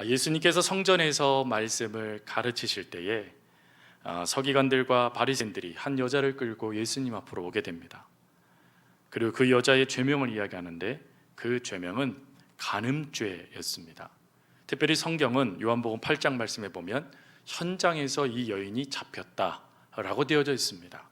예수님께서 성전에서 말씀을 가르치실 때에 서기관들과 바리새인들이 한 여자를 끌고 예수님 앞으로 오게 됩니다. 그리고 그 여자의 죄명을 이야기하는데 그 죄명은 간음죄였습니다. 특별히 성경은 요한복음 8장 말씀에 보면 현장에서 이 여인이 잡혔다라고 되어져 있습니다.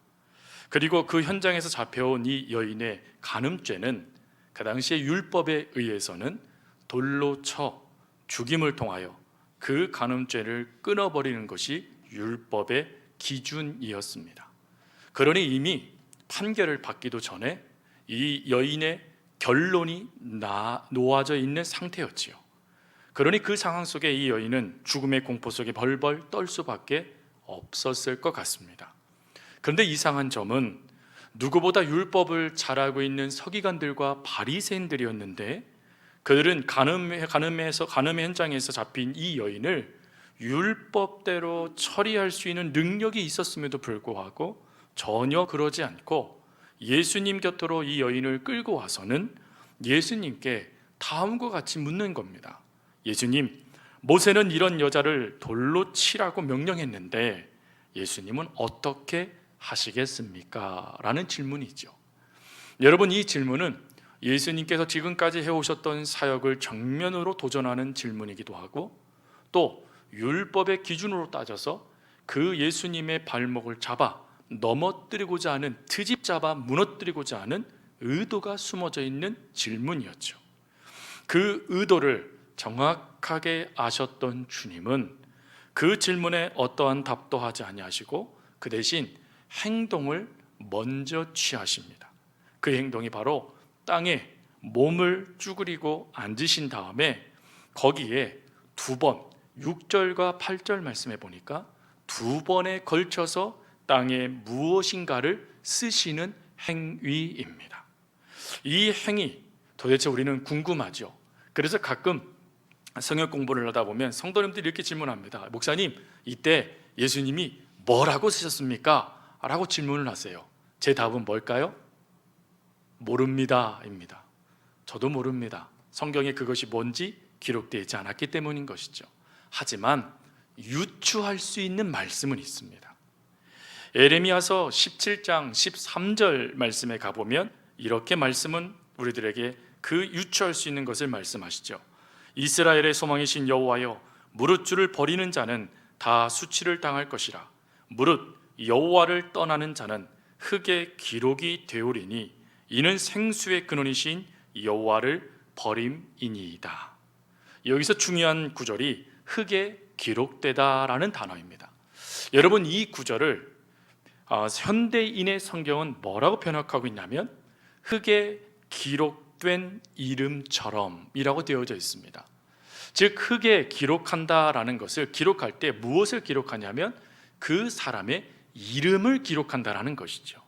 그리고 그 현장에서 잡혀온 이 여인의 간음죄는 그 당시의 율법에 의해서는 돌로 쳐 죽임을 통하여 그 간음죄를 끊어버리는 것이 율법의 기준이었습니다. 그러니 이미 판결을 받기도 전에 이 여인의 결론이 놓아져 있는 상태였지요. 그러니 그 상황 속에 이 여인은 죽음의 공포 속에 벌벌 떨 수밖에 없었을 것 같습니다. 그런데 이상한 점은 누구보다 율법을 잘 알고 있는 서기관들과 바리새인들이었는데 그들은 간음의 현장에서 잡힌 이 여인을 율법대로 처리할 수 있는 능력이 있었음에도 불구하고 전혀 그러지 않고 예수님 곁으로 이 여인을 끌고 와서는 예수님께 다음과 같이 묻는 겁니다. 예수님, 모세는 이런 여자를 돌로 치라고 명령했는데 예수님은 어떻게 하시겠습니까? 라는 질문이죠. 여러분, 이 질문은 예수님께서 지금까지 해오셨던 사역을 정면으로 도전하는 질문이기도 하고 또 율법의 기준으로 따져서 그 예수님의 발목을 잡아 넘어뜨리고자 하는, 트집 잡아 무너뜨리고자 하는 의도가 숨어져 있는 질문이었죠. 그 의도를 정확하게 아셨던 주님은 그 질문에 어떠한 답도 하지 아니하시고 그 대신 행동을 먼저 취하십니다. 그 행동이 바로 땅에 몸을 쭈그리고 앉으신 다음에 거기에 두 번, 6절과 8절 말씀해 보니까 두 번에 걸쳐서 땅에 무엇인가를 쓰시는 행위입니다. 이 행위 도대체 우리는 궁금하죠. 그래서 가끔 성역 공부를 하다 보면 성도님들이 이렇게 질문합니다. 목사님, 이때 예수님이 뭐라고 쓰셨습니까? 라고 질문을 하세요. 제 답은 뭘까요? 모릅니다 입니다. 저도 모릅니다. 성경에 그것이 뭔지 기록되어 있지 않았기 때문인 것이죠. 하지만 유추할 수 있는 말씀은 있습니다. 예레미야서 17장 13절 말씀에 가보면 이렇게 말씀은 우리들에게 그 유추할 수 있는 것을 말씀하시죠. 이스라엘의 소망이신 여호와여, 무릇 주를 버리는 자는 다 수치를 당할 것이라. 무릇 여호와를 떠나는 자는 흙의 기록이 되오리니 이는 생수의 근원이신 여호와를 버림이니이다. 여기서 중요한 구절이 흙에 기록되다라는 단어입니다. 여러분, 이 구절을 현대인의 성경은 뭐라고 번역하고 있냐면 흙에 기록된 이름처럼이라고 되어져 있습니다. 즉 흙에 기록한다라는 것을 기록할 때 무엇을 기록하냐면 그 사람의 이름을 기록한다라는 것이죠.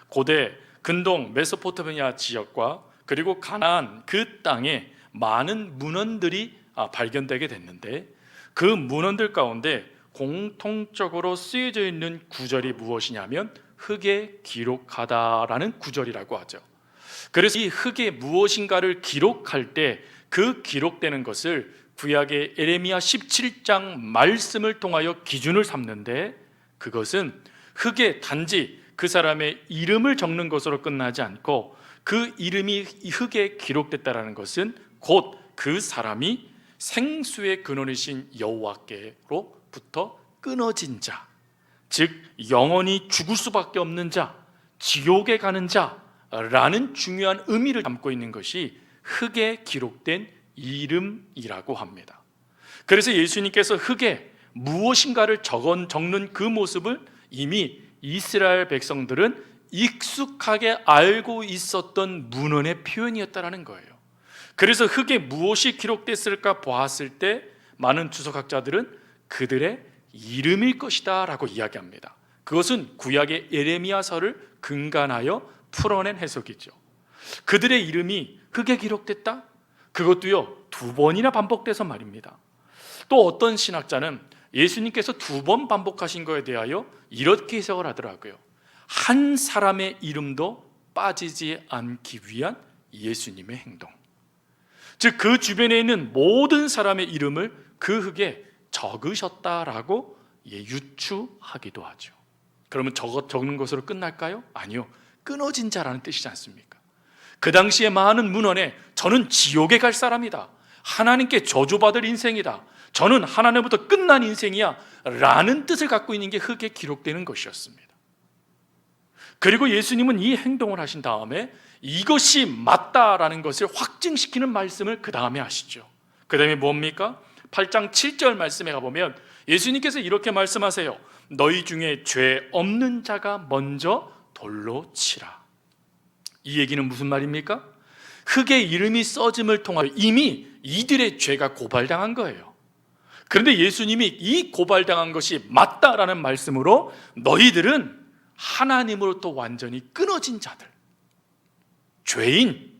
고대 근동 메소포타미아 지역과 그리고 가나안 그 땅에 많은 문헌들이 발견되게 됐는데 그 문헌들 가운데 공통적으로 쓰여져 있는 구절이 무엇이냐면 흙에 기록하다라는 구절이라고 하죠. 그래서 이 흙에 무엇인가를 기록할 때 그 기록되는 것을 구약의 예레미야 17장 말씀을 통하여 기준을 삼는데 그것은 흙에 단지 그 사람의 이름을 적는 것으로 끝나지 않고 그 이름이 흙에 기록됐다는 것은 곧 그 사람이 생수의 근원이신 여호와께로부터 끊어진 자, 즉 영원히 죽을 수밖에 없는 자, 지옥에 가는 자라는 중요한 의미를 담고 있는 것이 흙에 기록된 이름이라고 합니다. 그래서 예수님께서 흙에 무엇인가를 적는 그 모습을 이미 이스라엘 백성들은 익숙하게 알고 있었던 문헌의 표현이었다는 거예요. 그래서 흙에 무엇이 기록됐을까 보았을 때 많은 주석학자들은 그들의 이름일 것이다 라고 이야기합니다. 그것은 구약의 예레미야서를 근간하여 풀어낸 해석이죠. 그들의 이름이 흙에 기록됐다? 그것도요, 두 번이나 반복돼서 말입니다. 또 어떤 신학자는 예수님께서 두 번 반복하신 것에 대하여 이렇게 해석을 하더라고요. 한 사람의 이름도 빠지지 않기 위한 예수님의 행동. 즉 그 주변에 있는 모든 사람의 이름을 그 흙에 적으셨다라고 유추하기도 하죠. 그러면 적는 것으로 끝날까요? 아니요. 끊어진 자라는 뜻이지 않습니까? 그 당시에 많은 문헌에 저는 지옥에 갈 사람이다, 하나님께 저주받을 인생이다, 저는 하나님부터 끝난 인생이야 라는 뜻을 갖고 있는 게 흙에 기록되는 것이었습니다. 그리고 예수님은 이 행동을 하신 다음에 이것이 맞다라는 것을 확증시키는 말씀을 그 다음에 하시죠. 그 다음에 뭡니까? 8장 7절 말씀에 가보면 예수님께서 이렇게 말씀하세요. 너희 중에 죄 없는 자가 먼저 돌로 치라. 이 얘기는 무슨 말입니까? 흙의 이름이 써짐을 통하여 이미 이들의 죄가 고발당한 거예요. 그런데 예수님이 이 고발당한 것이 맞다라는 말씀으로 너희들은 하나님으로부터 완전히 끊어진 자들, 죄인,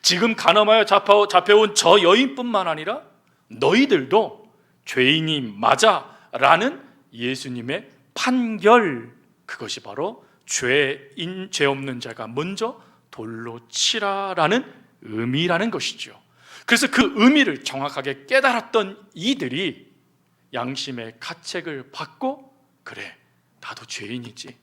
지금 간음하여 잡혀온 저 여인뿐만 아니라 너희들도 죄인이 맞아 라는 예수님의 판결, 그것이 바로 죄 없는 자가 먼저 돌로 치라라는 의미라는 것이죠. 그래서 그 의미를 정확하게 깨달았던 이들이 양심의 가책을 받고, 그래, 나도 죄인이지,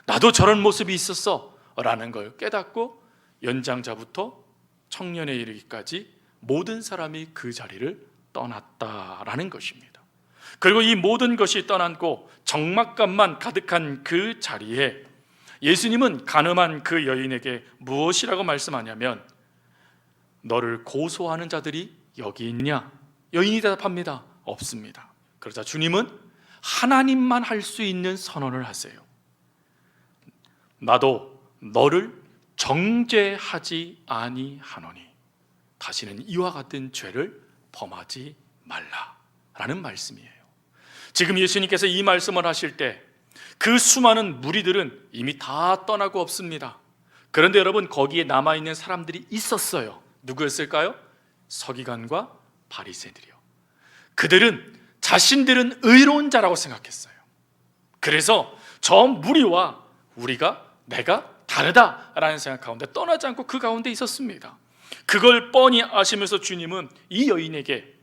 나도 저런 모습이 있었어 라는 걸 깨닫고 연장자부터 청년에 이르기까지 모든 사람이 그 자리를 떠났다라는 것입니다. 그리고 이 모든 것이 떠났고 적막감만 가득한 그 자리에 예수님은 간음한 그 여인에게 무엇이라고 말씀하냐면, 너를 고소하는 자들이 여기 있냐? 여인이 대답합니다. 없습니다. 그러자 주님은 하나님만 할 수 있는 선언을 하세요. 나도 너를 정죄하지 아니하노니 다시는 이와 같은 죄를 범하지 말라라는 말씀이에요. 지금 예수님께서 이 말씀을 하실 때 그 수많은 무리들은 이미 다 떠나고 없습니다. 그런데 여러분, 거기에 남아있는 사람들이 있었어요. 누구였을까요? 서기관과 바리새인들이요. 그들은 자신들은 의로운 자라고 생각했어요. 그래서 저 무리와 내가 다르다라는 생각 가운데 떠나지 않고 그 가운데 있었습니다. 그걸 뻔히 아시면서 주님은 이 여인에게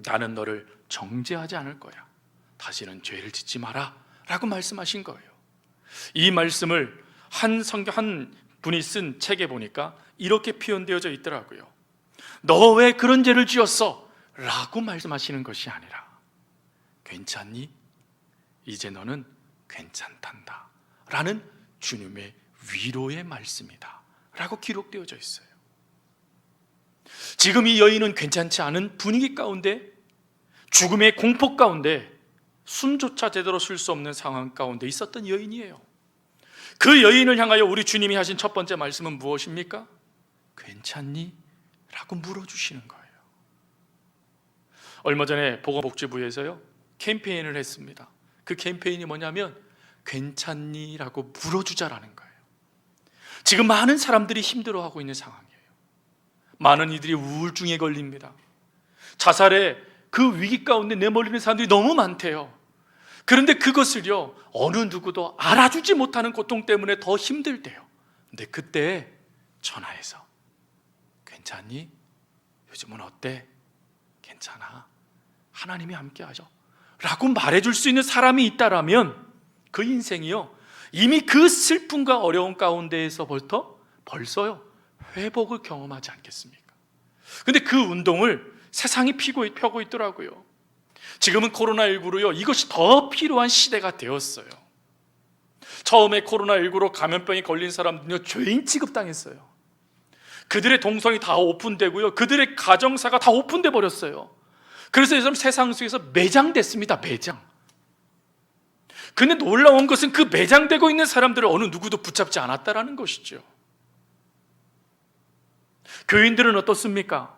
나는 너를 정죄하지 않을 거야, 다시는 죄를 짓지 마라 라고 말씀하신 거예요. 이 말씀을 한 분이 쓴 책에 보니까 이렇게 표현되어져 있더라고요. 너 왜 그런 죄를 지었어? 라고 말씀하시는 것이 아니라, 괜찮니? 이제 너는 괜찮단다 라는 주님의 위로의 말씀이다 라고 기록되어져 있어요. 지금 이 여인은 괜찮지 않은 분위기 가운데, 죽음의 공포 가운데, 숨조차 제대로 쉴 수 없는 상황 가운데 있었던 여인이에요. 그 여인을 향하여 우리 주님이 하신 첫 번째 말씀은 무엇입니까? 괜찮니? 라고 물어주시는 거예요. 얼마 전에 보건복지부에서요 캠페인을 했습니다. 그 캠페인이 뭐냐면 괜찮니? 라고 물어주자라는 거예요. 지금 많은 사람들이 힘들어하고 있는 상황이에요. 많은 이들이 우울증에 걸립니다. 자살의 그 위기 가운데 내몰리는 사람들이 너무 많대요. 그런데 그것을요 어느 누구도 알아주지 못하는 고통 때문에 더 힘들대요. 근데 그때 전화해서 괜찮니? 요즘은 어때? 괜찮아, 하나님이 함께 하죠 라고 말해줄 수 있는 사람이 있다라면 그 인생이요 이미 그 슬픔과 어려운 가운데에서부터 벌써요 회복을 경험하지 않겠습니까? 근데 그 운동을 세상이 펴고 있더라고요. 지금은 코로나19로요 이것이 더 필요한 시대가 되었어요. 처음에 코로나19로 감염병이 걸린 사람들은요 죄인 취급당했어요. 그들의 동성이 다 오픈되고요, 그들의 가정사가 다 오픈돼 버렸어요. 그래서 요즘 세상 속에서 매장됐습니다. 매장. 근데 놀라운 것은 그 매장되고 있는 사람들을 어느 누구도 붙잡지 않았다라는 것이죠. 교인들은 어떻습니까?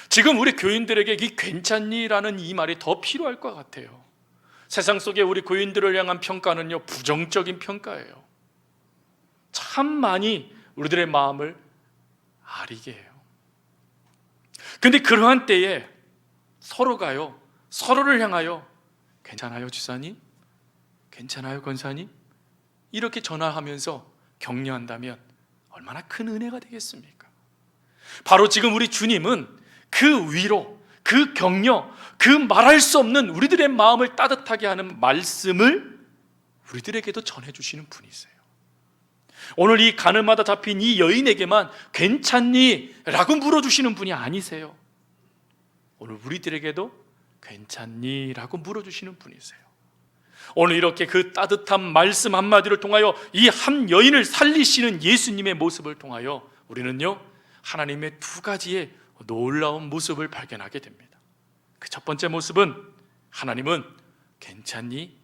지금 우리 교인들에게 이 괜찮니? 라는 이 말이 더 필요할 것 같아요. 세상 속에 우리 교인들을 향한 평가는요 부정적인 평가예요. 참 많이 우리들의 마음을 아리게 해요. 근데 그러한 때에 서로가요 서로를 향하여 괜찮아요 지사님? 괜찮아요 권사님? 이렇게 전화하면서 격려한다면 얼마나 큰 은혜가 되겠습니까? 바로 지금 우리 주님은 그 위로, 그 격려, 그 말할 수 없는 우리들의 마음을 따뜻하게 하는 말씀을 우리들에게도 전해주시는 분이세요. 오늘 이 가늠하다 잡힌 이 여인에게만 괜찮니? 라고 물어주시는 분이 아니세요. 오늘 우리들에게도 괜찮니? 라고 물어주시는 분이세요. 오늘 이렇게 그 따뜻한 말씀 한마디를 통하여 이 한 여인을 살리시는 예수님의 모습을 통하여 우리는요, 하나님의 두 가지의 놀라운 모습을 발견하게 됩니다. 그 첫 번째 모습은 하나님은 괜찮니?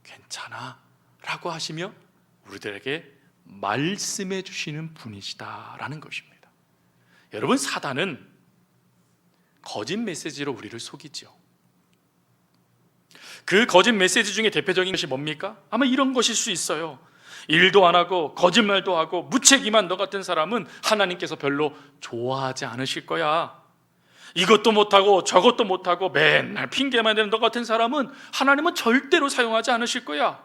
괜찮아 라고 하시며 우리들에게 말씀해 주시는 분이시다라는 것입니다. 여러분, 사단은 거짓 메시지로 우리를 속이죠. 그 거짓 메시지 중에 대표적인 것이 뭡니까? 아마 이런 것일 수 있어요. 일도 안 하고 거짓말도 하고 무책임한 너 같은 사람은 하나님께서 별로 좋아하지 않으실 거야. 이것도 못하고 저것도 못하고 맨날 핑계만 대는 너 같은 사람은 하나님은 절대로 사용하지 않으실 거야.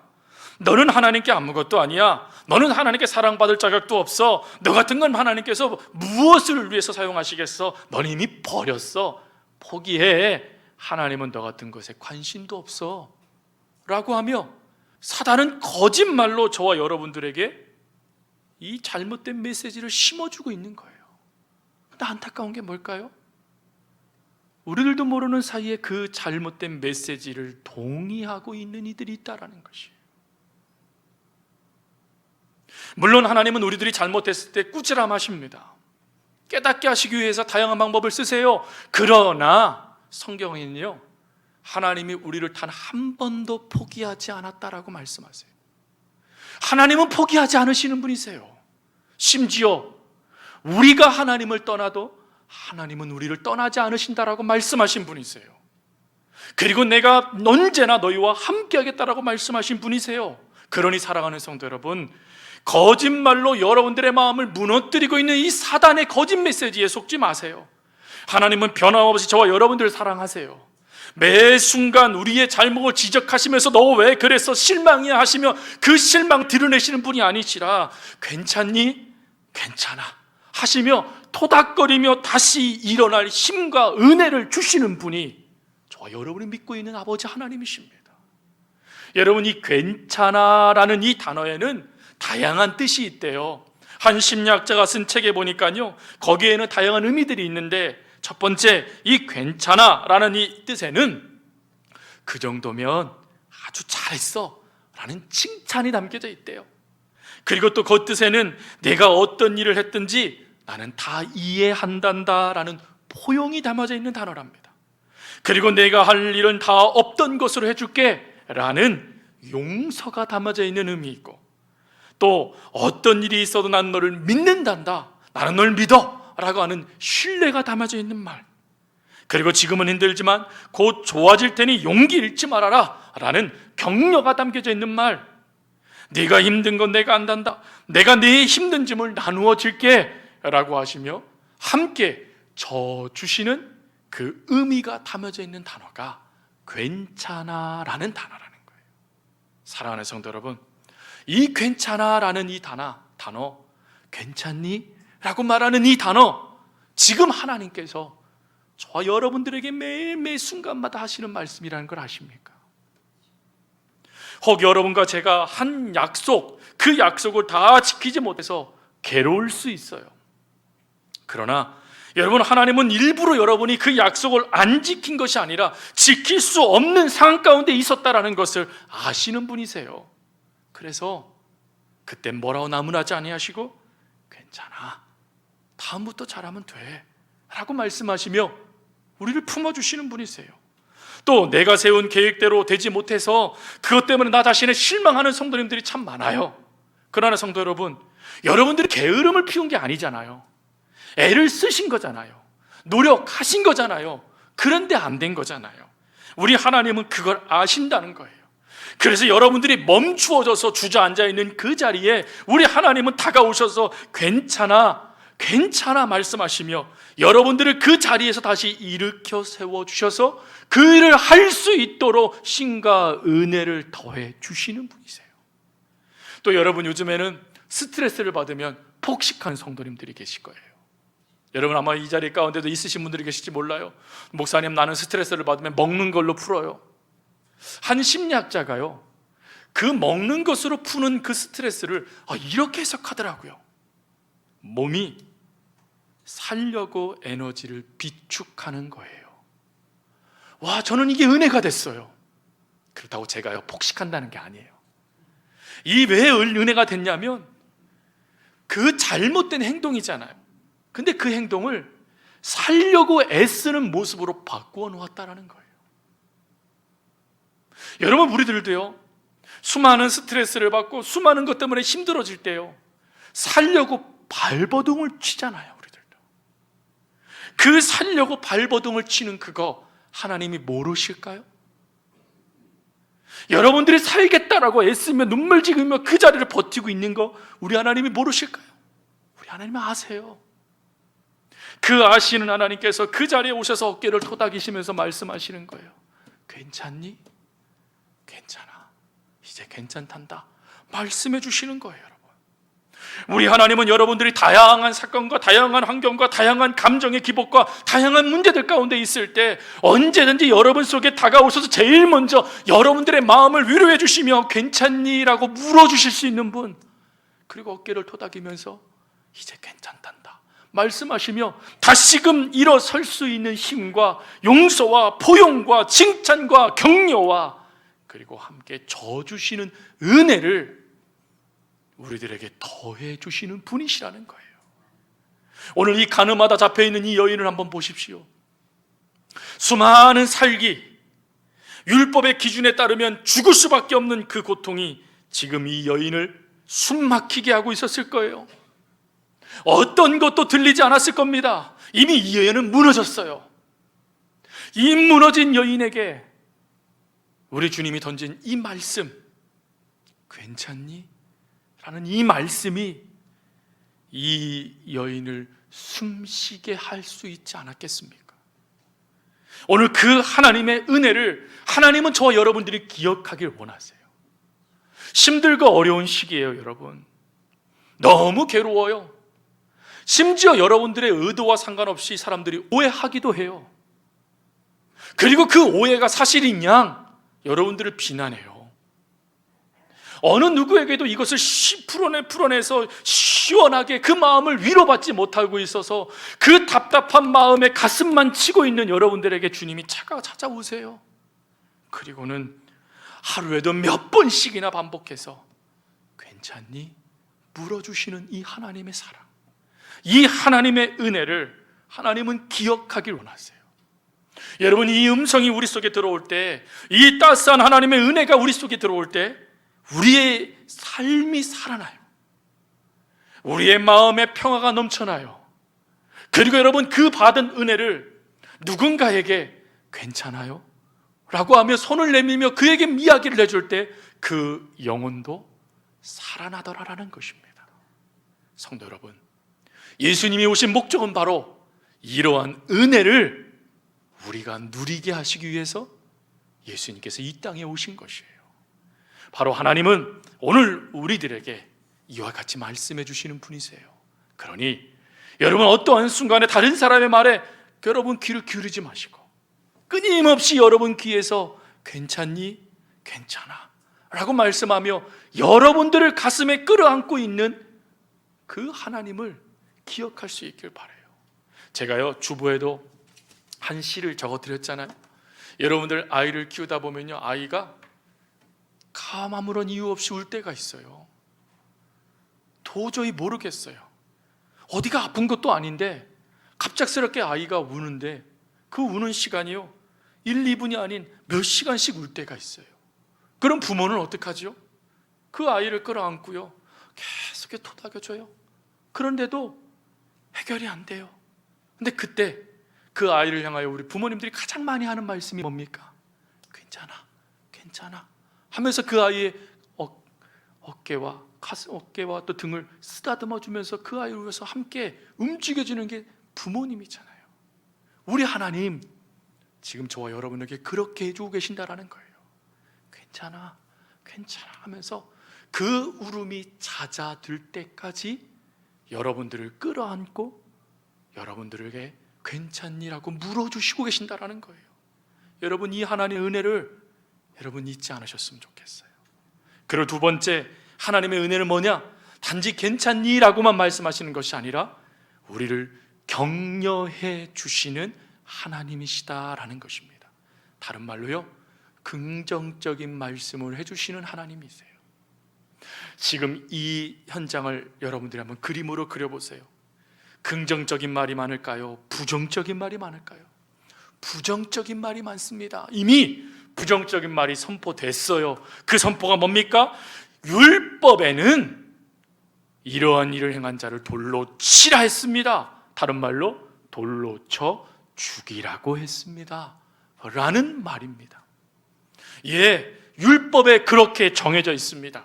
너는 하나님께 아무것도 아니야. 너는 하나님께 사랑받을 자격도 없어. 너 같은 건 하나님께서 무엇을 위해서 사용하시겠어? 너는 이미 버렸어. 포기해. 하나님은 너 같은 것에 관심도 없어 라고 하며 사단은 거짓말로 저와 여러분들에게 이 잘못된 메시지를 심어주고 있는 거예요. 근데 안타까운 게 뭘까요? 우리들도 모르는 사이에 그 잘못된 메시지를 동의하고 있는 이들이 있다라는 것이에요. 물론 하나님은 우리들이 잘못했을 때 꾸지람하십니다. 깨닫게 하시기 위해서 다양한 방법을 쓰세요. 그러나 성경에는요, 하나님이 우리를 단 한 번도 포기하지 않았다라고 말씀하세요. 하나님은 포기하지 않으시는 분이세요. 심지어 우리가 하나님을 떠나도 하나님은 우리를 떠나지 않으신다라고 말씀하신 분이세요. 그리고 내가 언제나 너희와 함께 하겠다라고 말씀하신 분이세요. 그러니 사랑하는 성도 여러분, 거짓말로 여러분들의 마음을 무너뜨리고 있는 이 사단의 거짓 메시지에 속지 마세요. 하나님은 변함없이 저와 여러분들을 사랑하세요. 매 순간 우리의 잘못을 지적하시면서 너 왜 그래서 실망이야 하시며 그 실망 드러내시는 분이 아니시라 괜찮니? 괜찮아 하시며 토닥거리며 다시 일어날 힘과 은혜를 주시는 분이 저와 여러분이 믿고 있는 아버지 하나님이십니다. 여러분, 이 괜찮아라는 이 단어에는 다양한 뜻이 있대요. 한 심리학자가 쓴 책에 보니까요, 거기에는 다양한 의미들이 있는데 첫 번째, 이 괜찮아라는 이 뜻에는 그 정도면 아주 잘했어 라는 칭찬이 담겨져 있대요. 그리고 또 그 뜻에는 내가 어떤 일을 했든지 나는 다 이해한단다 라는 포용이 담아져 있는 단어랍니다. 그리고 내가 할 일은 다 없던 것으로 해줄게 라는 용서가 담아져 있는 의미 있고, 또 어떤 일이 있어도 난 너를 믿는단다, 나는 널 믿어 라고 하는 신뢰가 담아져 있는 말, 그리고 지금은 힘들지만 곧 좋아질 테니 용기 잃지 말아라 라는 격려가 담겨져 있는 말, 네가 힘든 건 내가 안단다, 내가 네 힘든 짐을 나누어 줄게 라고 하시며 함께 져주시는 그 의미가 담아져 있는 단어가 괜찮아 라는 단어라는 거예요. 사랑하는 성도 여러분, 이 괜찮아 라는 이 단어 괜찮니? 라고 말하는 이 단어, 지금 하나님께서 저와 여러분들에게 매일매일 순간마다 하시는 말씀이라는 걸 아십니까? 혹 여러분과 제가 한 약속, 그 약속을 다 지키지 못해서 괴로울 수 있어요. 그러나 여러분, 하나님은 일부러 여러분이 그 약속을 안 지킨 것이 아니라 지킬 수 없는 상황 가운데 있었다라는 것을 아시는 분이세요. 그래서 그때 뭐라고 나무라지 아니하시고 괜찮아, 다음부터 잘하면 돼 라고 말씀하시며 우리를 품어주시는 분이세요. 또 내가 세운 계획대로 되지 못해서 그것 때문에 나 자신에 실망하는 성도님들이 참 많아요. 그러나 성도 여러분, 여러분들이 게으름을 피운 게 아니잖아요. 애를 쓰신 거잖아요. 노력하신 거잖아요. 그런데 안 된 거잖아요. 우리 하나님은 그걸 아신다는 거예요. 그래서 여러분들이 멈추어져서 주저앉아 있는 그 자리에 우리 하나님은 다가오셔서 괜찮아, 괜찮아 말씀하시며 여러분들을 그 자리에서 다시 일으켜 세워주셔서 그 일을 할 수 있도록 신과 은혜를 더해 주시는 분이세요. 또 여러분, 요즘에는 스트레스를 받으면 폭식하는 성도님들이 계실 거예요. 여러분 아마 이 자리 가운데도 있으신 분들이 계실지 몰라요. 목사님, 나는 스트레스를 받으면 먹는 걸로 풀어요. 한 심리학자가요, 그 먹는 것으로 푸는 그 스트레스를 이렇게 해석하더라고요. 몸이 살려고 에너지를 비축하는 거예요. 와, 저는 이게 은혜가 됐어요. 그렇다고 제가요 폭식한다는 게 아니에요. 이 왜 은혜가 됐냐면 그 잘못된 행동이잖아요. 근데 그 행동을 살려고 애쓰는 모습으로 바꾸어 놓았다라는 거예요. 여러분, 우리들도요, 수많은 스트레스를 받고 수많은 것 때문에 힘들어질 때요, 살려고 발버둥을 치잖아요. 우리들도 그 살려고 발버둥을 치는 그거 하나님이 모르실까요? 여러분들이 살겠다라고 애쓰며 눈물 지으며 그 자리를 버티고 있는 거 우리 하나님이 모르실까요? 우리 하나님은 아세요. 그 아시는 하나님께서 그 자리에 오셔서 어깨를 토닥이시면서 말씀하시는 거예요. 괜찮니? 괜찮아. 이제 괜찮단다. 말씀해 주시는 거예요. 여러분, 우리 하나님은 여러분들이 다양한 사건과 다양한 환경과 다양한 감정의 기복과 다양한 문제들 가운데 있을 때 언제든지 여러분 속에 다가오셔서 제일 먼저 여러분들의 마음을 위로해 주시며 괜찮니? 라고 물어주실 수 있는 분, 그리고 어깨를 토닥이면서 이제 괜찮단다 말씀하시며 다시금 일어설 수 있는 힘과 용서와 포용과 칭찬과 격려와 그리고 함께 져주시는 은혜를 우리들에게 더해 주시는 분이시라는 거예요. 오늘 이 가늠하다 잡혀있는 이 여인을 한번 보십시오. 수많은 살기, 율법의 기준에 따르면 죽을 수밖에 없는 그 고통이 지금 이 여인을 숨막히게 하고 있었을 거예요. 어떤 것도 들리지 않았을 겁니다. 이미 이 여인은 무너졌어요. 이 무너진 여인에게 우리 주님이 던진 이 말씀, 괜찮니? 라는 이 말씀이 이 여인을 숨쉬게 할 수 있지 않았겠습니까? 오늘 그 하나님의 은혜를 하나님은 저와 여러분들이 기억하길 원하세요. 힘들고 어려운 시기예요. 여러분, 너무 괴로워요. 심지어 여러분들의 의도와 상관없이 사람들이 오해하기도 해요. 그리고 그 오해가 사실인 양 여러분들을 비난해요. 어느 누구에게도 이것을 풀어내서 시원하게 그 마음을 위로받지 못하고 있어서 그 답답한 마음에 가슴만 치고 있는 여러분들에게 주님이 찾아오세요. 그리고는 하루에도 몇 번씩이나 반복해서 괜찮니? 물어주시는 이 하나님의 사랑, 이 하나님의 은혜를 하나님은 기억하길 원하세요. 여러분, 이 음성이 우리 속에 들어올 때, 이 따스한 하나님의 은혜가 우리 속에 들어올 때 우리의 삶이 살아나요. 우리의 마음에 평화가 넘쳐나요. 그리고 여러분, 그 받은 은혜를 누군가에게 괜찮아요? 라고 하며 손을 내밀며 그에게 이야기를 해줄 때 그 영혼도 살아나더라라는 것입니다. 성도 여러분, 예수님이 오신 목적은 바로 이러한 은혜를 우리가 누리게 하시기 위해서 예수님께서 이 땅에 오신 것이에요. 바로 하나님은 오늘 우리들에게 이와 같이 말씀해 주시는 분이세요. 그러니 여러분, 어떠한 순간에 다른 사람의 말에 여러분 귀를 기울이지 마시고 끊임없이 여러분 귀에서 괜찮니? 괜찮아 라고 말씀하며 여러분들을 가슴에 끌어안고 있는 그 하나님을 기억할 수 있길 바라요. 제가요, 주보에도 한 시를 적어드렸잖아요. 여러분들 아이를 키우다 보면요, 아이가 아무런 이유 없이 울 때가 있어요. 도저히 모르겠어요. 어디가 아픈 것도 아닌데 갑작스럽게 아이가 우는데 그 우는 시간이요 1, 2분이 아닌 몇 시간씩 울 때가 있어요. 그럼 부모는 어떡하죠? 그 아이를 끌어안고요 계속 토닥여줘요. 그런데도 해결이 안 돼요. 근데 그때 그 아이를 향하여 우리 부모님들이 가장 많이 하는 말씀이 뭡니까? 괜찮아, 괜찮아 하면서 그 아이의 어깨와 또 등을 쓰다듬어 주면서 그 아이를 위해서 함께 움직여주는 게 부모님이잖아요. 우리 하나님 지금 저와 여러분에게 그렇게 해주고 계신다라는 거예요. 괜찮아, 괜찮아 하면서 그 울음이 잦아들 때까지 여러분들을 끌어안고 여러분들에게 괜찮니라고 물어주시고 계신다라는 거예요. 여러분, 이 하나님의 은혜를 여러분 잊지 않으셨으면 좋겠어요. 그리고 두 번째, 하나님의 은혜는 뭐냐? 단지 괜찮니라고만 말씀하시는 것이 아니라 우리를 격려해 주시는 하나님이시다라는 것입니다. 다른 말로요, 긍정적인 말씀을 해주시는 하나님이세요. 지금 이 현장을 여러분들이 한번 그림으로 그려보세요. 긍정적인 말이 많을까요? 부정적인 말이 많을까요? 부정적인 말이 많습니다. 이미 부정적인 말이 선포됐어요. 그 선포가 뭡니까? 율법에는 이러한 일을 행한 자를 돌로 치라 했습니다. 다른 말로 돌로 쳐 죽이라고 했습니다 라는 말입니다. 예, 율법에 그렇게 정해져 있습니다.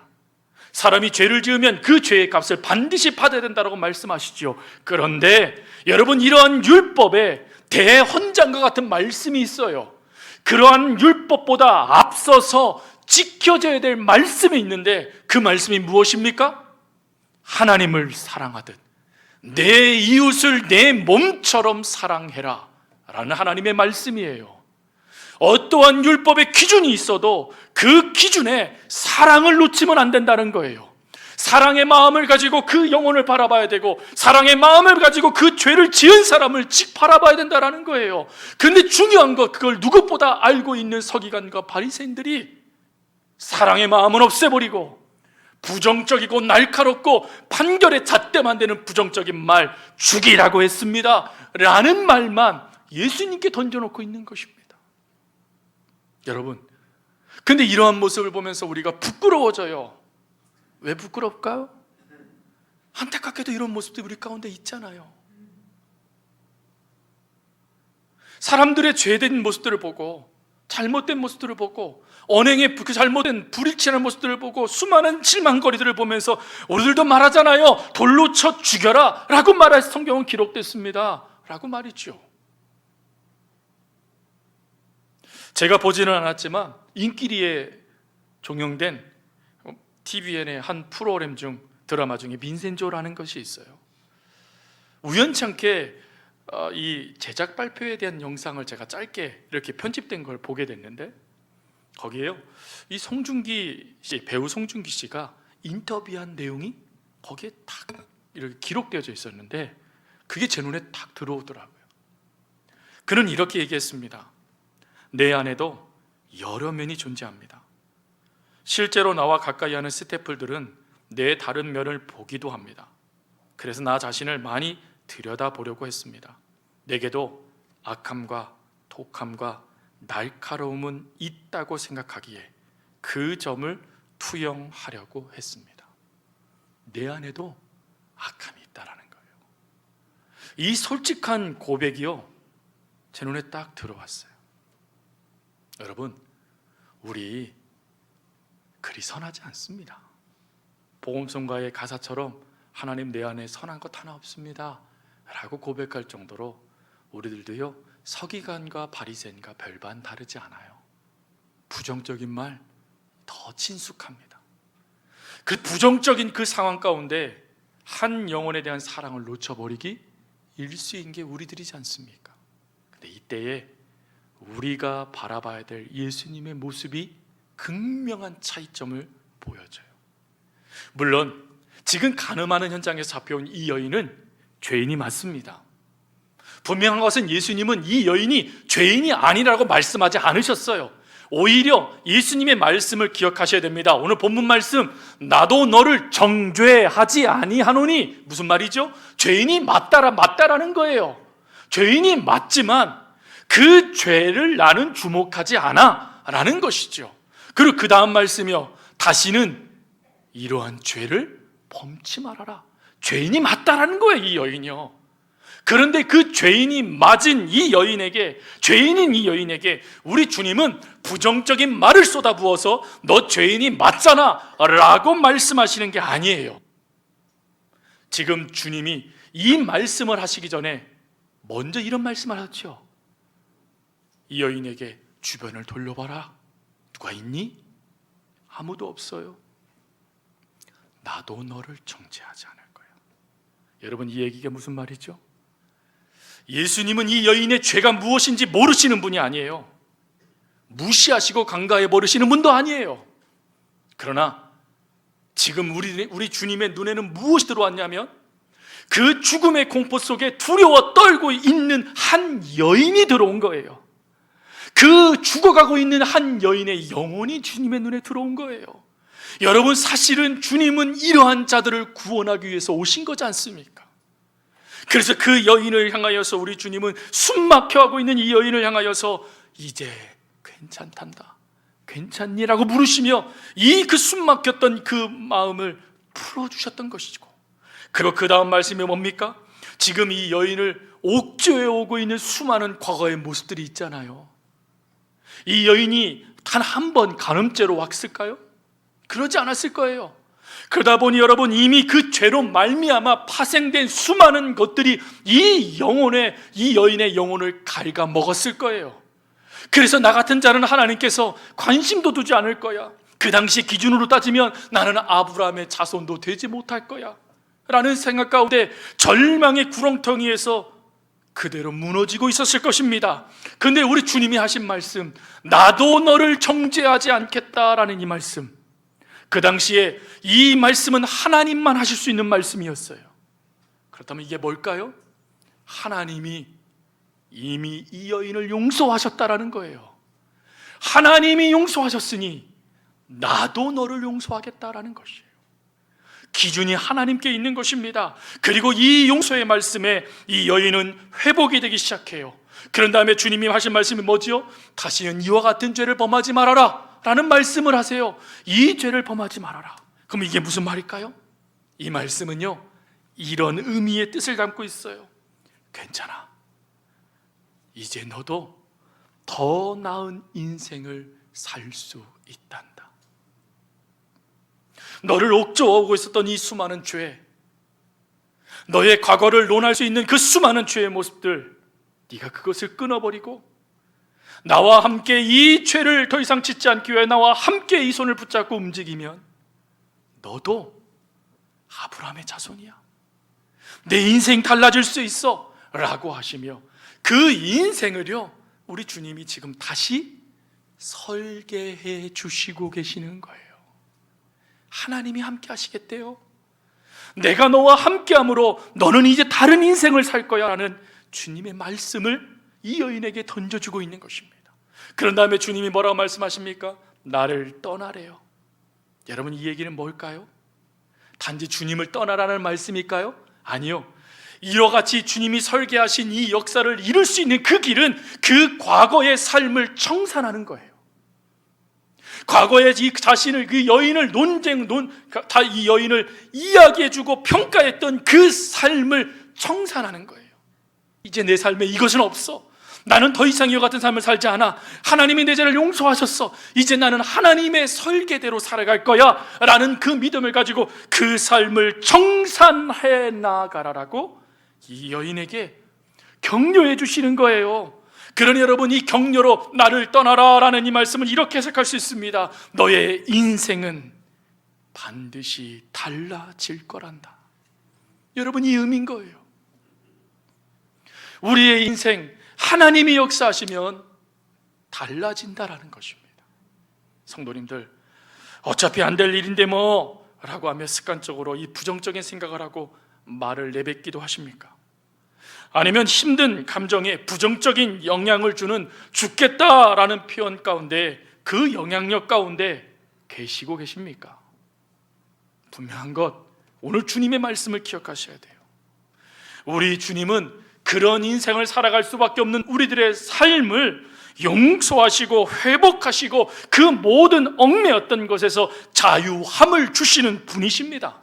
사람이 죄를 지으면 그 죄의 값을 반드시 받아야 된다고 말씀하시죠. 그런데 여러분, 이러한 율법에 대헌장과 같은 말씀이 있어요. 그러한 율법보다 앞서서 지켜져야 될 말씀이 있는데 그 말씀이 무엇입니까? 하나님을 사랑하듯 내 이웃을 내 몸처럼 사랑해라 라는 하나님의 말씀이에요. 어떠한 율법의 기준이 있어도 그 기준에 사랑을 놓치면 안 된다는 거예요. 사랑의 마음을 가지고 그 영혼을 바라봐야 되고, 사랑의 마음을 가지고 그 죄를 지은 사람을 바라봐야 된다는 거예요. 그런데 중요한 것, 그걸 누구보다 알고 있는 서기관과 바리새인들이 사랑의 마음은 없애버리고 부정적이고 날카롭고 판결의 잣대만 되는 부정적인 말, 죽이라고 했습니다 라는 말만 예수님께 던져놓고 있는 것입니다. 여러분, 근데 이러한 모습을 보면서 우리가 부끄러워져요. 왜 부끄럽까요? 안타깝게도 이런 모습들이 우리 가운데 있잖아요. 사람들의 죄된 모습들을 보고, 잘못된 모습들을 보고, 언행의 그 잘못된 불일치한 모습들을 보고, 수많은 실망거리들을 보면서 우리들도 말하잖아요. 돌로 쳐 죽여라 라고 말할 성경은 기록됐습니다 라고 말이죠. 제가 보지는 않았지만 인기리에 종영된 TVN의 한 프로그램 중, 드라마 중에 민센조라는 것이 있어요. 우연찮게 이 제작 발표에 대한 영상을 제가 짧게 이렇게 편집된 걸 보게 됐는데, 거기에요, 이 송중기 씨, 배우 송중기 씨가 인터뷰한 내용이 거기에 딱 이렇게 기록되어져 있었는데 그게 제 눈에 딱 들어오더라고요. 그는 이렇게 얘기했습니다. 내 안에도 여러 면이 존재합니다. 실제로 나와 가까이 하는 스태프들은 내 다른 면을 보기도 합니다. 그래서 나 자신을 많이 들여다보려고 했습니다. 내게도 악함과 독함과 날카로움은 있다고 생각하기에 그 점을 투영하려고 했습니다. 내 안에도 악함이 있다라는 거예요. 이 솔직한 고백이요, 제 눈에 딱 들어왔어요. 여러분, 우리 그리 선하지 않습니다. 복음성가의 가사처럼 하나님 내 안에 선한 것 하나 없습니다 라고 고백할 정도로 우리들도요, 서기관과 바리새인과 별반 다르지 않아요. 부정적인 말 더 친숙합니다. 그 부정적인 그 상황 가운데 한 영혼에 대한 사랑을 놓쳐버리기 일수인 게 우리들이지 않습니까? 근데 이때에 우리가 바라봐야 될 예수님의 모습이 극명한 차이점을 보여줘요. 물론 지금 간음하는 현장에서 잡혀온 이 여인은 죄인이 맞습니다. 분명한 것은 예수님은 이 여인이 죄인이 아니라고 말씀하지 않으셨어요. 오히려 예수님의 말씀을 기억하셔야 됩니다. 오늘 본문 말씀, 나도 너를 정죄하지 아니하노니, 무슨 말이죠? 죄인이 맞다라는 거예요. 죄인이 맞지만 그 죄를 나는 주목하지 않아 라는 것이죠. 그리고 그 다음 말씀이요, 다시는 이러한 죄를 범치 말아라. 죄인이 맞다라는 거예요, 이 여인이요. 그런데 그 죄인이 맞은 이 여인에게, 죄인인 이 여인에게 우리 주님은 부정적인 말을 쏟아부어서 너 죄인이 맞잖아 라고 말씀하시는 게 아니에요. 지금 주님이 이 말씀을 하시기 전에 먼저 이런 말씀을 하셨죠. 이 여인에게 주변을 돌려봐라. 누가 있니? 아무도 없어요. 나도 너를 정죄하지 않을 거야. 여러분, 이 얘기가 무슨 말이죠? 예수님은 이 여인의 죄가 무엇인지 모르시는 분이 아니에요. 무시하시고 간과해 버리시는 분도 아니에요. 그러나 지금 우리 주님의 눈에는 무엇이 들어왔냐면 그 죽음의 공포 속에 두려워 떨고 있는 한 여인이 들어온 거예요. 그 죽어가고 있는 한 여인의 영혼이 주님의 눈에 들어온 거예요. 여러분, 사실은 주님은 이러한 자들을 구원하기 위해서 오신 거지 않습니까? 그래서 그 여인을 향하여서 우리 주님은 숨막혀하고 있는 이 여인을 향하여서 이제 괜찮단다, 괜찮니라고 물으시며 이 그 숨막혔던 그 마음을 풀어주셨던 것이고, 그리고 그 다음 말씀이 뭡니까? 지금 이 여인을 옥죄해 오고 있는 수많은 과거의 모습들이 있잖아요. 이 여인이 단 한 번 간음죄로 왔을까요? 그러지 않았을 거예요. 그러다 보니 여러분, 이미 그 죄로 말미암아 파생된 수많은 것들이 이 여인의 영혼을 갉아먹었을 거예요. 그래서 나 같은 자는 하나님께서 관심도 두지 않을 거야. 그 당시 기준으로 따지면 나는 아브라함의 자손도 되지 못할 거야 라는 생각 가운데 절망의 구렁텅이에서 그대로 무너지고 있었을 것입니다. 그런데 우리 주님이 하신 말씀, 나도 너를 정죄하지 않겠다라는 이 말씀, 그 당시에 이 말씀은 하나님만 하실 수 있는 말씀이었어요. 그렇다면 이게 뭘까요? 하나님이 이미 이 여인을 용서하셨다라는 거예요. 하나님이 용서하셨으니 나도 너를 용서하겠다라는 것이에요. 기준이 하나님께 있는 것입니다. 그리고 이 용서의 말씀에 이 여인은 회복이 되기 시작해요. 그런 다음에 주님이 하신 말씀이 뭐지요? 다시는 이와 같은 죄를 범하지 말아라 라는 말씀을 하세요. 이 죄를 범하지 말아라. 그럼 이게 무슨 말일까요? 이 말씀은요, 이런 의미의 뜻을 담고 있어요. 괜찮아, 이제 너도 더 나은 인생을 살 수 있단다. 너를 옥죄어오고 있었던 이 수많은 죄, 너의 과거를 논할 수 있는 그 수많은 죄의 모습들, 네가 그것을 끊어버리고 나와 함께 이 죄를 더 이상 짓지 않기 위해 나와 함께 이 손을 붙잡고 움직이면 너도 아브라함의 자손이야. 내 인생 달라질 수 있어 라고 하시며 그 인생을요, 우리 주님이 지금 다시 설계해 주시고 계시는 거예요. 하나님이 함께 하시겠대요. 내가 너와 함께함으로 너는 이제 다른 인생을 살 거야 라는 주님의 말씀을 이 여인에게 던져주고 있는 것입니다. 그런 다음에 주님이 뭐라고 말씀하십니까? 나를 떠나래요. 여러분, 이 얘기는 뭘까요? 단지 주님을 떠나라는 말씀일까요? 아니요. 이와 같이 주님이 설계하신 이 역사를 이룰 수 있는 그 길은 그 과거의 삶을 청산하는 거예요. 과거에 이 자신을, 그 여인을 이 여인을 이야기해주고 평가했던 그 삶을 청산하는 거예요. 이제 내 삶에 이것은 없어. 나는 더 이상 이와 같은 삶을 살지 않아. 하나님이 내 죄를 용서하셨어. 이제 나는 하나님의 설계대로 살아갈 거야 라는 그 믿음을 가지고 그 삶을 청산해 나가라라고 이 여인에게 격려해 주시는 거예요. 그러니 여러분, 이 격려로 나를 떠나라 라는 이 말씀을 이렇게 해석할 수 있습니다. 너의 인생은 반드시 달라질 거란다. 여러분, 이 의미인 거예요. 우리의 인생, 하나님이 역사하시면 달라진다라는 것입니다. 성도님들, 어차피 안 될 일인데 뭐 라고 하며 습관적으로 이 부정적인 생각을 하고 말을 내뱉기도 하십니까? 아니면 힘든 감정에 부정적인 영향을 주는 죽겠다라는 표현 가운데, 그 영향력 가운데 계시고 계십니까? 분명한 것, 오늘 주님의 말씀을 기억하셔야 돼요. 우리 주님은 그런 인생을 살아갈 수밖에 없는 우리들의 삶을 용서하시고 회복하시고 그 모든 얽매였던 것에서 자유함을 주시는 분이십니다.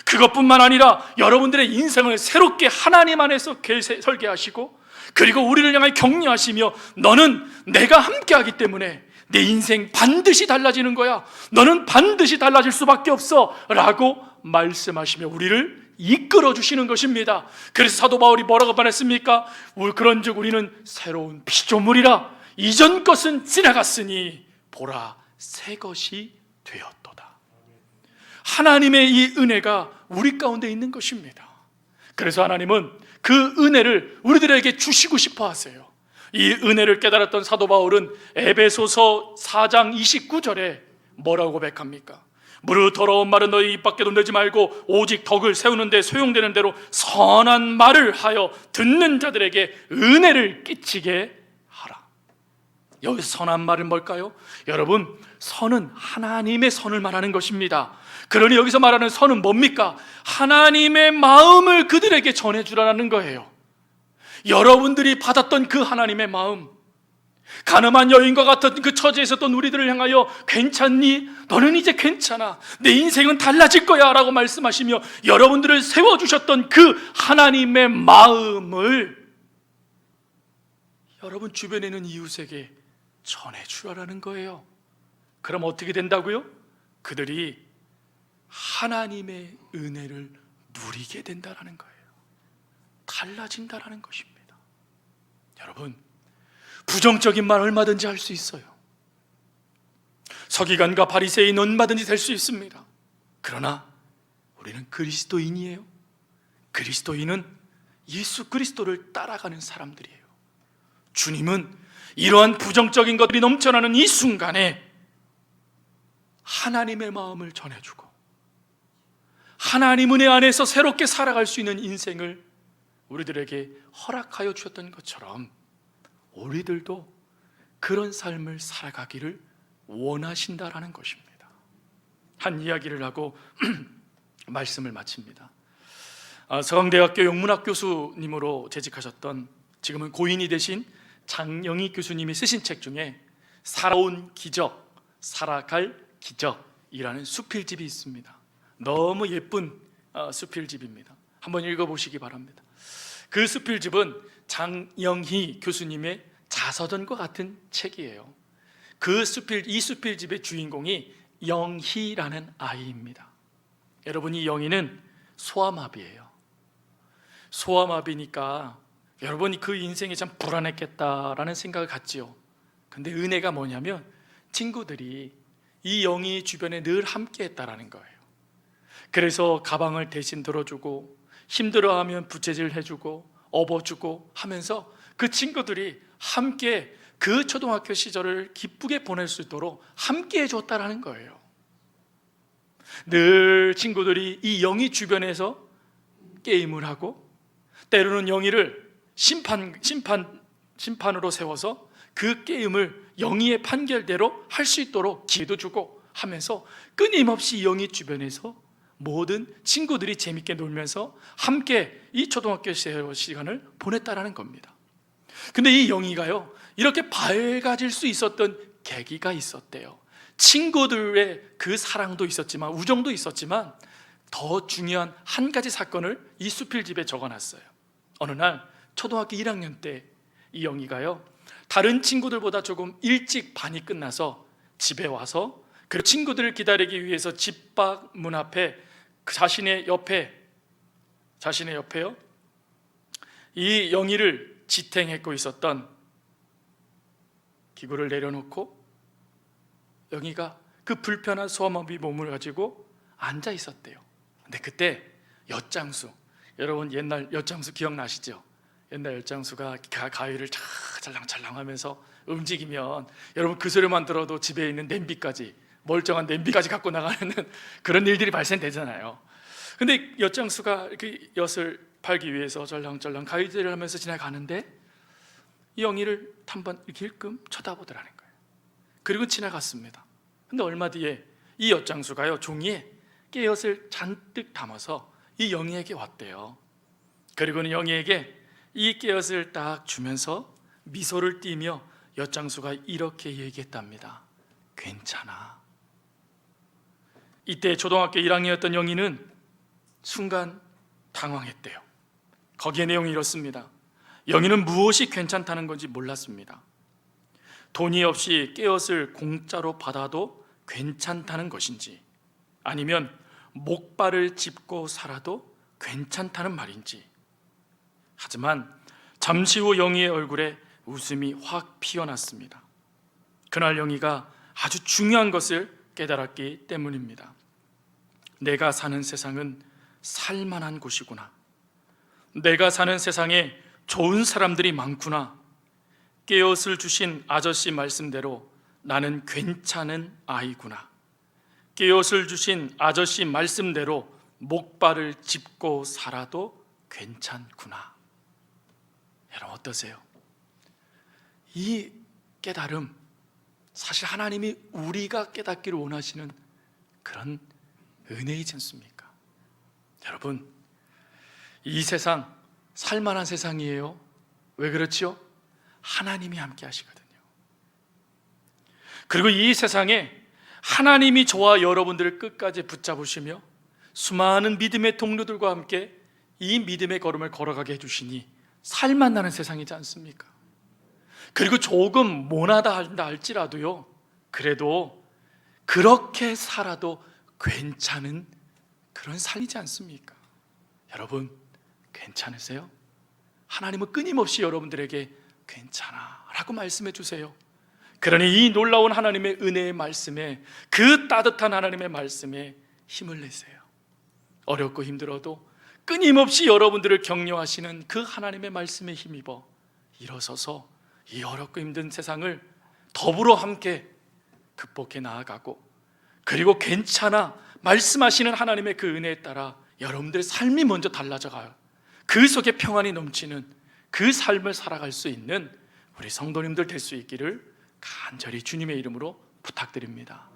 그것뿐만 아니라 여러분들의 인생을 새롭게 하나님 안에서 설계하시고, 그리고 우리를 향해 격려하시며 너는 내가 함께하기 때문에 내 인생 반드시 달라지는 거야, 너는 반드시 달라질 수밖에 없어 라고 말씀하시며 우리를 이끌어 주시는 것입니다. 그래서 사도 바울이 뭐라고 말했습니까? 그런즉 우리는 새로운 피조물이라, 이전 것은 지나갔으니 보라 새 것이 되었도다. 하나님의 이 은혜가 우리 가운데 있는 것입니다. 그래서 하나님은 그 은혜를 우리들에게 주시고 싶어 하세요. 이 은혜를 깨달았던 사도 바울은 에베소서 4장 29절에 뭐라고 고백합니까? 무릇 더러운 말은 너희 입 밖에도 내지 말고 오직 덕을 세우는 데 소용되는 대로 선한 말을 하여 듣는 자들에게 은혜를 끼치게 하라. 여기서 선한 말은 뭘까요? 여러분, 선은 하나님의 선을 말하는 것입니다. 그러니 여기서 말하는 선은 뭡니까? 하나님의 마음을 그들에게 전해주라는 거예요. 여러분들이 받았던 그 하나님의 마음, 가늠한 여인과 같은 그 처지에 있었던 우리들을 향하여 괜찮니? 너는 이제 괜찮아. 내 인생은 달라질 거야 라고 말씀하시며 여러분들을 세워주셨던 그 하나님의 마음을 여러분 주변에 있는 이웃에게 전해주라는 거예요. 그럼 어떻게 된다고요? 그들이 하나님의 은혜를 누리게 된다는 거예요. 달라진다는 것입니다. 여러분, 부정적인 말 얼마든지 할 수 있어요. 서기관과 바리새인 얼마든지 될 수 있습니다. 그러나 우리는 그리스도인이에요. 그리스도인은 예수 그리스도를 따라가는 사람들이에요. 주님은 이러한 부정적인 것들이 넘쳐나는 이 순간에 하나님의 마음을 전해주고 하나님 은혜 안에서 새롭게 살아갈 수 있는 인생을 우리들에게 허락하여 주셨던 것처럼 우리들도 그런 삶을 살아가기를 원하신다라는 것입니다. 한 이야기를 하고 말씀을 마칩니다. 서강대학교 영문학 교수님으로 재직하셨던 지금은 고인이 되신 장영희 교수님이 쓰신 책 중에 살아온 기적, 살아갈 기적이라는 수필집이 있습니다. 너무 예쁜 수필집입니다. 한번 읽어보시기 바랍니다. 그 수필집은 장영희 교수님의 자서전과 같은 책이에요. 이 수필집의 주인공이 영희라는 아이입니다. 여러분, 이 영희는 소아마비예요. 소아마비니까 여러분이 그 인생이 참 불안했겠다라는 생각을 갖지요. 근데 은혜가 뭐냐면 친구들이 이 영희 주변에 늘 함께 했다라는 거예요. 그래서 가방을 대신 들어주고 힘들어하면 부채질 해주고 업어주고 하면서 그 친구들이 함께 그 초등학교 시절을 기쁘게 보낼 수 있도록 함께 해줬다라는 거예요. 늘 친구들이 이 영희 주변에서 게임을 하고 때로는 영희를 심판으로 세워서 그 게임을 영희의 판결대로 할 수 있도록 기회도 주고 하면서 끊임없이 영희 주변에서 모든 친구들이 재밌게 놀면서 함께 이 초등학교 시간을 보냈다라는 겁니다. 근데 이 영희가요, 이렇게 밝아질 수 있었던 계기가 있었대요. 친구들의 그 사랑도 있었지만 우정도 있었지만 더 중요한 한 가지 사건을 이 수필집에 적어놨어요. 어느 날 초등학교 1학년 때 이 영희가요, 다른 친구들보다 조금 일찍 반이 끝나서 집에 와서 그 친구들을 기다리기 위해서 집 밖 문 앞에 자신의 옆에요, 이 영희를 지탱하고 있었던 기구를 내려놓고 영희가 그 불편한 소아마비 몸을 가지고 앉아 있었대요. 근데 그때 엿장수, 여러분 옛날 엿장수 기억나시죠? 옛날 엿장수가 가위를 찰랑찰랑 하면서 움직이면 여러분 그 소리만 들어도 집에 있는 냄비까지, 멀쩡한 냄비까지 갖고 나가는 그런 일들이 발생되잖아요. 근데 엿장수가 그 엿을 팔기 위해서 절랑절랑 가위질을 하면서 지나가는데 이 영희를 한번 이렇게 힐끔 쳐다보더라는 거예요. 그리고 지나갔습니다. 근데 얼마 뒤에 이 엿장수가요, 종이에 깨엿을 잔뜩 담아서 이 영희에게 왔대요. 그리고는 영희에게 이 깨엿을 딱 주면서 미소를 띠며 엿장수가 이렇게 얘기했답니다. 괜찮아. 이때 초등학교 1학년이었던 영희는 순간 당황했대요. 거기에 내용이 이렇습니다. 영희는 무엇이 괜찮다는 건지 몰랐습니다. 돈이 없이 깨엿을 공짜로 받아도 괜찮다는 것인지, 아니면 목발을 짚고 살아도 괜찮다는 말인지. 하지만 잠시 후 영희의 얼굴에 웃음이 확 피어났습니다. 그날 영희가 아주 중요한 것을 깨달았기 때문입니다. 내가 사는 세상은 살만한 곳이구나. 내가 사는 세상에 좋은 사람들이 많구나. 깨옷을 주신 아저씨 말씀대로 나는 괜찮은 아이구나. 깨옷을 주신 아저씨 말씀대로 목발을 짚고 살아도 괜찮구나. 여러분 어떠세요? 이 깨달음, 사실 하나님이 우리가 깨닫기를 원하시는 그런 은혜이지 않습니까? 여러분, 이 세상 살만한 세상이에요. 왜 그렇지요? 하나님이 함께 하시거든요. 그리고 이 세상에 하나님이 저와 여러분들을 끝까지 붙잡으시며 수많은 믿음의 동료들과 함께 이 믿음의 걸음을 걸어가게 해주시니 살만나는 세상이지 않습니까? 그리고 조금 모나다 한다 할지라도요, 그래도 그렇게 살아도 괜찮은 그런 삶이지 않습니까? 여러분 괜찮으세요? 하나님은 끊임없이 여러분들에게 괜찮아 라고 말씀해 주세요. 그러니 이 놀라운 하나님의 은혜의 말씀에, 그 따뜻한 하나님의 말씀에 힘을 내세요. 어렵고 힘들어도 끊임없이 여러분들을 격려하시는 그 하나님의 말씀에 힘입어 일어서서 이 어렵고 힘든 세상을 더불어 함께 극복해 나아가고, 그리고 괜찮아 말씀하시는 하나님의 그 은혜에 따라 여러분들의 삶이 먼저 달라져 가요. 그 속에 평안이 넘치는 그 삶을 살아갈 수 있는 우리 성도님들 될 수 있기를 간절히 주님의 이름으로 부탁드립니다.